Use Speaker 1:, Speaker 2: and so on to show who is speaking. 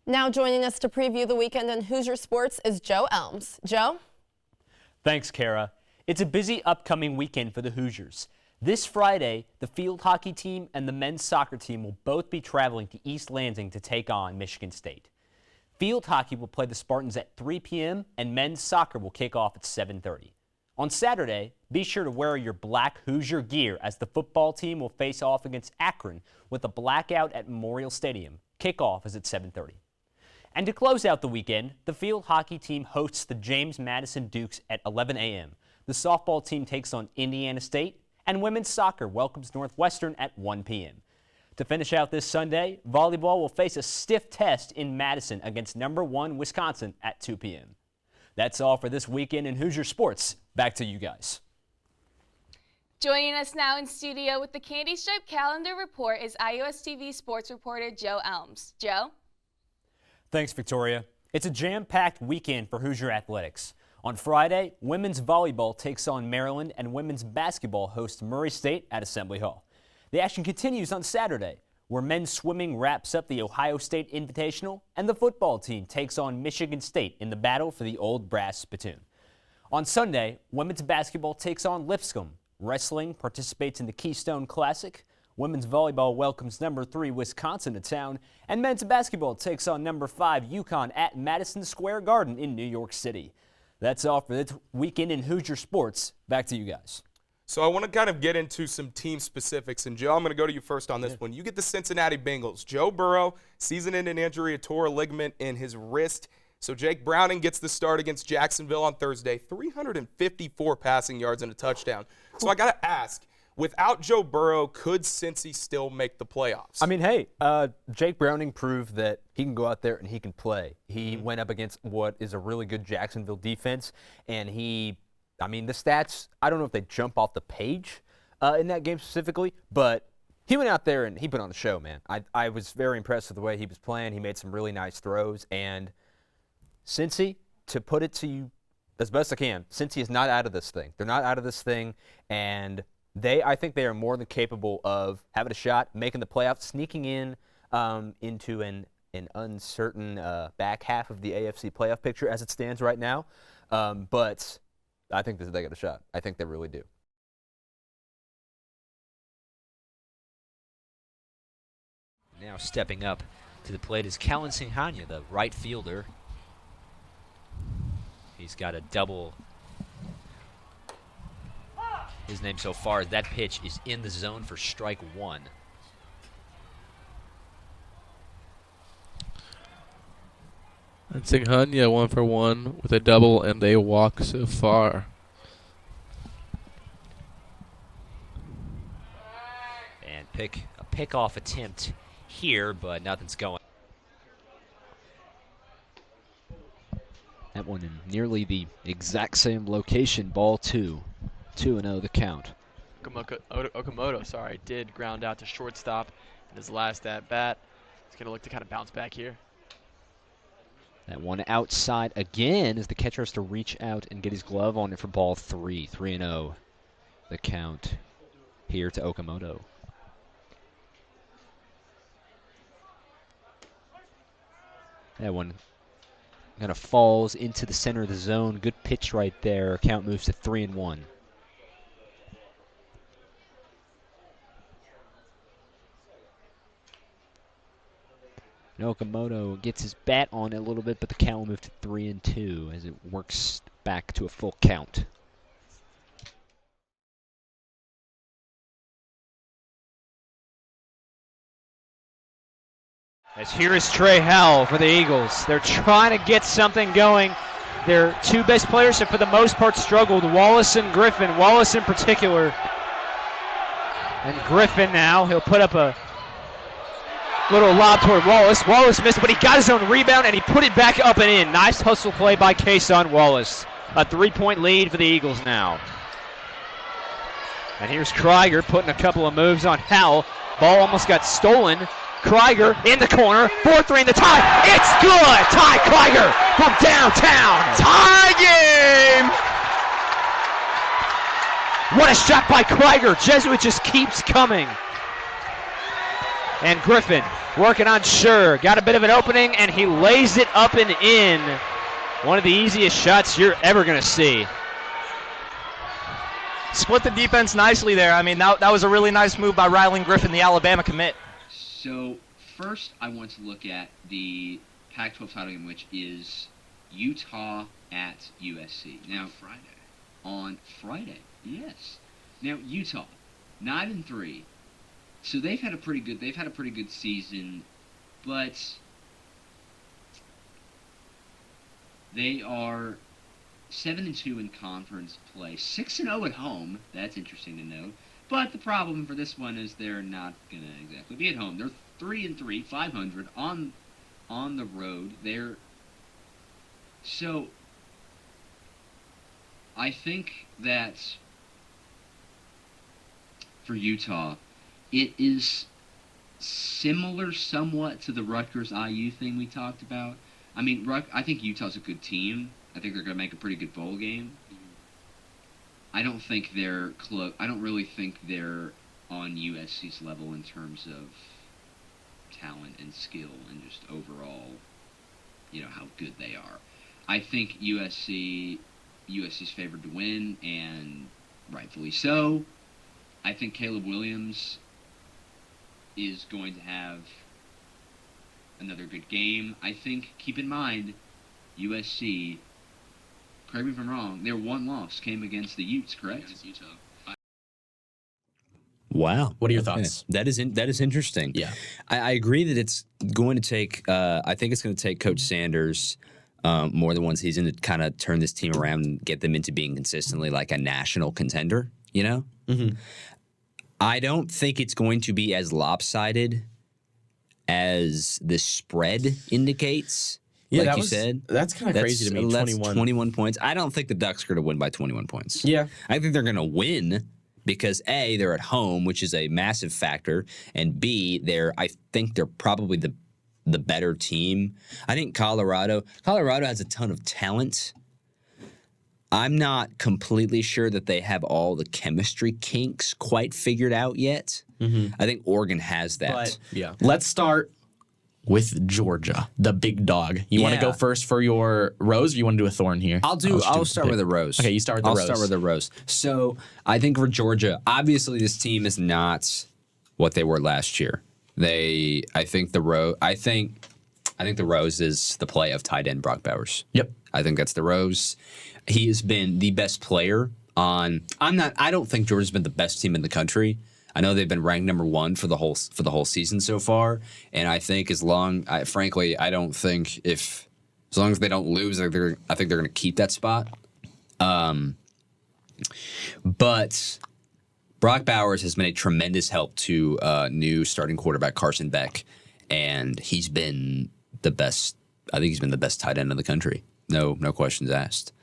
Speaker 1: Now joining us to preview the weekend in Hoosier Sports is Joe Elms. Joe?
Speaker 2: Thanks, Kara. It's a busy upcoming weekend for the Hoosiers. This Friday, the field hockey team and the men's soccer team will both be traveling to East Lansing to take on Michigan State. Field hockey will play the Spartans at 3 p.m. and men's soccer will kick off at 7:30. On Saturday, be sure to wear your black Hoosier gear as the football team will face off against Akron with a blackout at Memorial Stadium. Kickoff is at 7:30. And to close out the weekend, the field hockey team hosts the James Madison Dukes at 11 a.m. The softball team takes on Indiana State, and women's soccer welcomes Northwestern at 1 p.m. To finish out this Sunday, volleyball will face a stiff test in Madison against #1 Wisconsin at 2 p.m. That's all for this weekend in Hoosier Sports. Back to you guys.
Speaker 3: Joining us now in studio with the Candy Stripe Calendar Report is iOS TV sports reporter Joe Elms. Joe?
Speaker 2: Thanks, Victoria. It's a jam-packed weekend for Hoosier athletics. On Friday, women's volleyball takes on Maryland and women's basketball hosts Murray State at Assembly Hall. The action continues on Saturday, where men's swimming wraps up the Ohio State Invitational and the football team takes on Michigan State in the battle for the old brass spittoon. On Sunday, women's basketball takes on Lipscomb. Wrestling participates in the Keystone Classic. Women's volleyball welcomes #3 Wisconsin to town, and men's basketball takes on #5 UConn at Madison Square Garden in New York City. That's all for this weekend in Hoosier Sports. Back to you guys.
Speaker 4: So I want to kind of get into some team specifics, and Joe, I'm going to go to you first on this one. You get the Cincinnati Bengals. Joe Burrow, season-ending injury, a tore ligament in his wrist. So Jake Browning gets the start against Jacksonville on Thursday, 354 passing yards and a touchdown. So I got to ask, without Joe Burrow, could Cincy still make the playoffs?
Speaker 5: I mean, hey, Jake Browning proved that he can go out there and he can play. He went up against what is a really good Jacksonville defense, and the stats, I don't know if they jump off the page in that game specifically, but he went out there and he put on a show, man. I was very impressed with the way he was playing. He made some really nice throws, and Cincy, to put it to you as best I can, Cincy is not out of this thing. They're not out of this thing, and I think they are more than capable of having a shot, making the playoffs, sneaking in into an uncertain back half of the AFC playoff picture as it stands right now. But I think they got a shot. I think they really do.
Speaker 6: Now stepping up to the plate is Callan Singhania, the right fielder. He's got a double. His name so far. That pitch is in the zone for strike one.
Speaker 7: And Singhania 1 for 1 with a double and a walk so far.
Speaker 6: And a pick-off attempt here, but nothing's going. That one in nearly the exact same location. Ball 2. 2-0 the count.
Speaker 8: Okamoto, did ground out to shortstop in his last at-bat. He's going to look to kind of bounce back here.
Speaker 6: That one outside again as the catcher has to reach out and get his glove on it for ball 3. 3-0 the count here to Okamoto. That one kind of falls into the center of the zone. Good pitch right there. Count moves to 3-1. Okamoto gets his bat on it a little bit, but the count will move to 3-2 as it works back to a full count.
Speaker 9: As here is Trey Howell for the Eagles. They're trying to get something going. Their two best players have for the most part struggled, Wallace and Griffin. Wallace in particular. And Griffin now, he'll put up a little lob toward Wallace. Wallace missed, but he got his own rebound and he put it back up and in. Nice hustle play by Kason Wallace. A 3-point lead for the Eagles now. And here's Krieger putting a couple of moves on Howell. Ball almost got stolen. Krieger in the corner, 4-3 in the tie. It's good! Ty Krieger from downtown. Tie game! What a shot by Krieger. Jesuit just keeps coming. And Griffin working on Sure. Got a bit of an opening, and he lays it up and in. One of the easiest shots you're ever going to see.
Speaker 10: Split the defense nicely there. I mean, that was a really nice move by Rylan Griffin, the Alabama commit.
Speaker 11: So first I want to look at the Pac-12 title game, which is Utah at USC. Now, on Friday, yes. Now, Utah, 9-3. So they've had a pretty good season, but they are 7-2 in conference play, 6-0 at home. That's interesting to know. But the problem for this one is they're not gonna exactly be at home. They're 3-3, 500 on the road. So I think that for Utah, it is similar somewhat to the Rutgers IU thing we talked about. I mean, I think Utah's a good team. I think they're going to make a pretty good bowl game. I don't think they're close. I don't really think they're on USC's level in terms of talent and skill and just overall, how good they are. I think USC's favored to win, and rightfully so. I think Caleb Williams is going to have another good game. I think, keep in mind, USC, correct me if I'm wrong, their one loss came against the Utes, correct? Against Utah.
Speaker 12: Wow.
Speaker 13: What are your thoughts?
Speaker 12: That is interesting.
Speaker 13: Yeah.
Speaker 12: I agree that it's going to take, I think it's going to take Coach Sanders more than one season to kind of turn this team around and get them into being consistently like a national contender,
Speaker 13: Mm-hmm.
Speaker 12: I don't think it's going to be as lopsided as the spread indicates.
Speaker 13: Yeah,
Speaker 12: like you said.
Speaker 13: That's kind of crazy to me.
Speaker 12: 21 points. I don't think the Ducks are going to win by 21 points.
Speaker 13: Yeah.
Speaker 12: I think they're going to win because A, they're at home, which is a massive factor, and B, I think they're probably the better team. I think Colorado has a ton of talent. I'm not completely sure that they have all the chemistry kinks quite figured out yet.
Speaker 13: Mm-hmm.
Speaker 12: I think Oregon has that.
Speaker 13: But let's start with Georgia, the big dog. You want to go first for your Rose, or you want to do a Thorn here?
Speaker 12: I'll start with the Rose.
Speaker 13: Okay, you start with the Rose.
Speaker 12: I'll start with the Rose. So I think for Georgia, obviously this team is not what they were last year. I think the Rose is the play of tight end Brock Bowers.
Speaker 13: Yep.
Speaker 12: I think that's the Rose. He has been the best player on. I don't think Georgia's been the best team in the country. I know they've been ranked number 1 for the whole season so far, and I think as long as they don't lose, I think they're going to keep that spot. But Brock Bowers has been a tremendous help to new starting quarterback Carson Beck, and he's been the best. I think he's been the best tight end in the country. No questions asked.